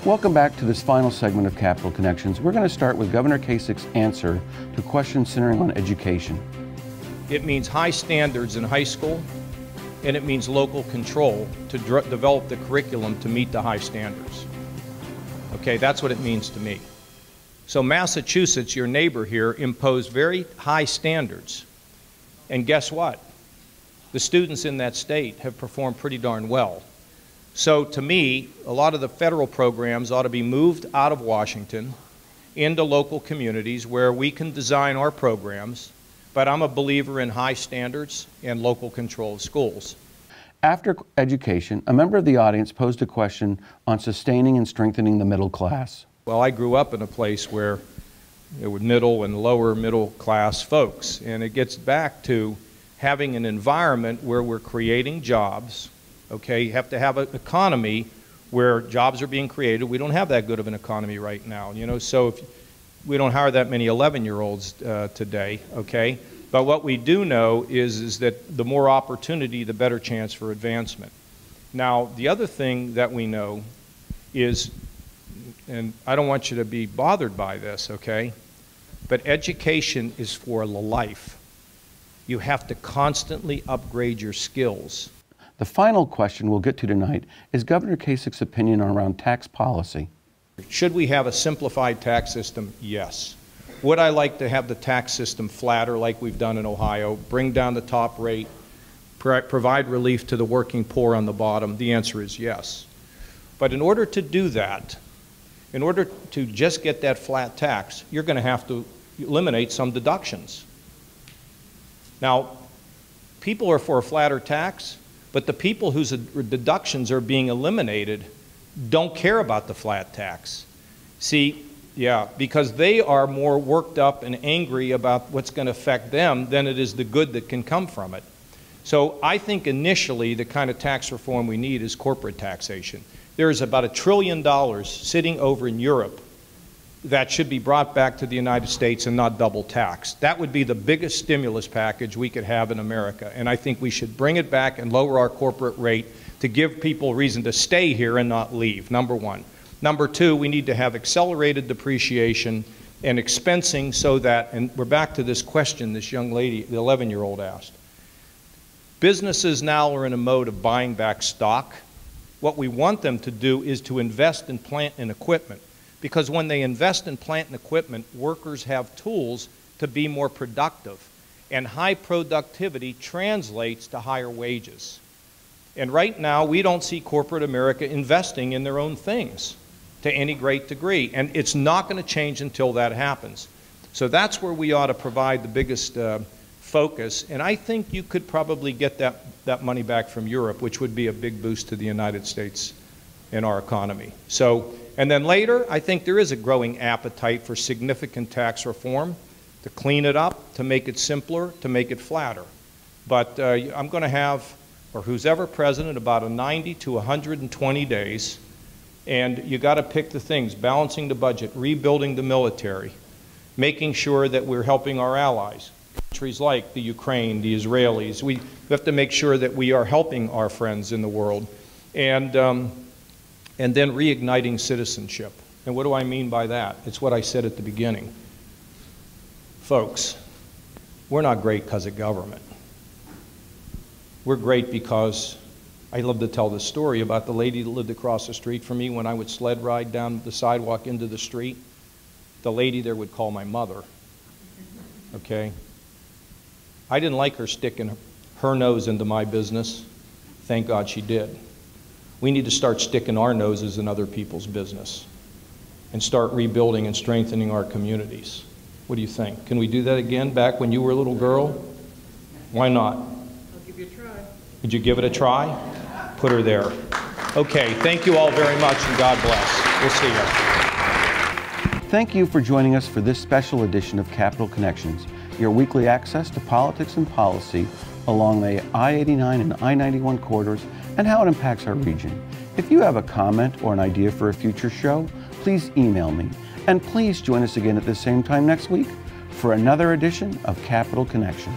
Welcome back to this final segment of Capital Connections. We're going to start with Governor Kasich's answer to questions centering on education. It means high standards in high school, and it means local control to develop the curriculum to meet the high standards. Okay, that's what it means to me. So Massachusetts, your neighbor here, imposed very high standards. And guess what? The students in that state have performed pretty darn well. So to me, a lot of the federal programs ought to be moved out of Washington into local communities where we can design our programs, but I'm a believer in high standards and local control of schools. After education, a member of the audience posed a question on sustaining and strengthening the middle class. Well, I grew up in a place where there were middle and lower middle class folks, and it gets back to having an environment where we're creating jobs. Okay, you have to have an economy where jobs are being created. We don't have that good of an economy right now, you know, so if we don't hire that many 11-year-olds today, okay? But what we do know is that the more opportunity, the better chance for advancement. Now, the other thing that we know is, and I don't want you to be bothered by this, okay, but education is for life. You have to constantly upgrade your skills. The final question we'll get to tonight is Governor Kasich's opinion around tax policy. Should we have a simplified tax system? Yes. Would I like to have the tax system flatter like we've done in Ohio, bring down the top rate, provide relief to the working poor on the bottom? The answer is yes. But in order to do that, in order to just get that flat tax, you're going to have to eliminate some deductions. Now, people are for a flatter tax, but the people whose deductions are being eliminated don't care about the flat tax. See, yeah, because they are more worked up and angry about what's going to affect them than it is the good that can come from it. So I think initially the kind of tax reform we need is corporate taxation. There is about $1 trillion sitting over in Europe that should be brought back to the United States and not double taxed. That would be the biggest stimulus package we could have in America. And I think we should bring it back and lower our corporate rate to give people reason to stay here and not leave, number one. Number two, we need to have accelerated depreciation and expensing so that, and we're back to this question this young lady, the 11-year-old asked. Businesses now are in a mode of buying back stock. What we want them to do is to invest in plant and equipment. Because when they invest in plant and equipment, workers have tools to be more productive. And high productivity translates to higher wages. And right now, we don't see corporate America investing in their own things to any great degree. And it's not going to change until that happens. So that's where we ought to provide the biggest focus. And I think you could probably get that money back from Europe, which would be a big boost to the United States and our economy. So, and then later, I think there is a growing appetite for significant tax reform to clean it up, to make it simpler, to make it flatter. But I'm going to have, or who's ever president, about a 90 to 120 days, and you got to pick the things: balancing the budget, rebuilding the military, making sure that we're helping our allies, countries like the Ukraine, the Israelis. We have to make sure that we are helping our friends in the world, and then reigniting citizenship. And what do I mean by that? It's what I said at the beginning. Folks, we're not great because of government. We're great because I love to tell this story about the lady that lived across the street from me when I would sled ride down the sidewalk into the street. The lady there would call my mother, okay? I didn't like her sticking her nose into my business. Thank God she did. We need to start sticking our noses in other people's business and start rebuilding and strengthening our communities. What do you think? Can we do that again back when you were a little girl? Why not? I'll give you a try. Would you give it a try? Put her there. Okay, thank you all very much, and God bless. We'll see you. Thank you for joining us for this special edition of Capital Connections, your weekly access to politics and policy along the I-89 and I-91 corridors and how it impacts our region. If you have a comment or an idea for a future show, please email me. And please join us again at the same time next week for another edition of Capital Connection.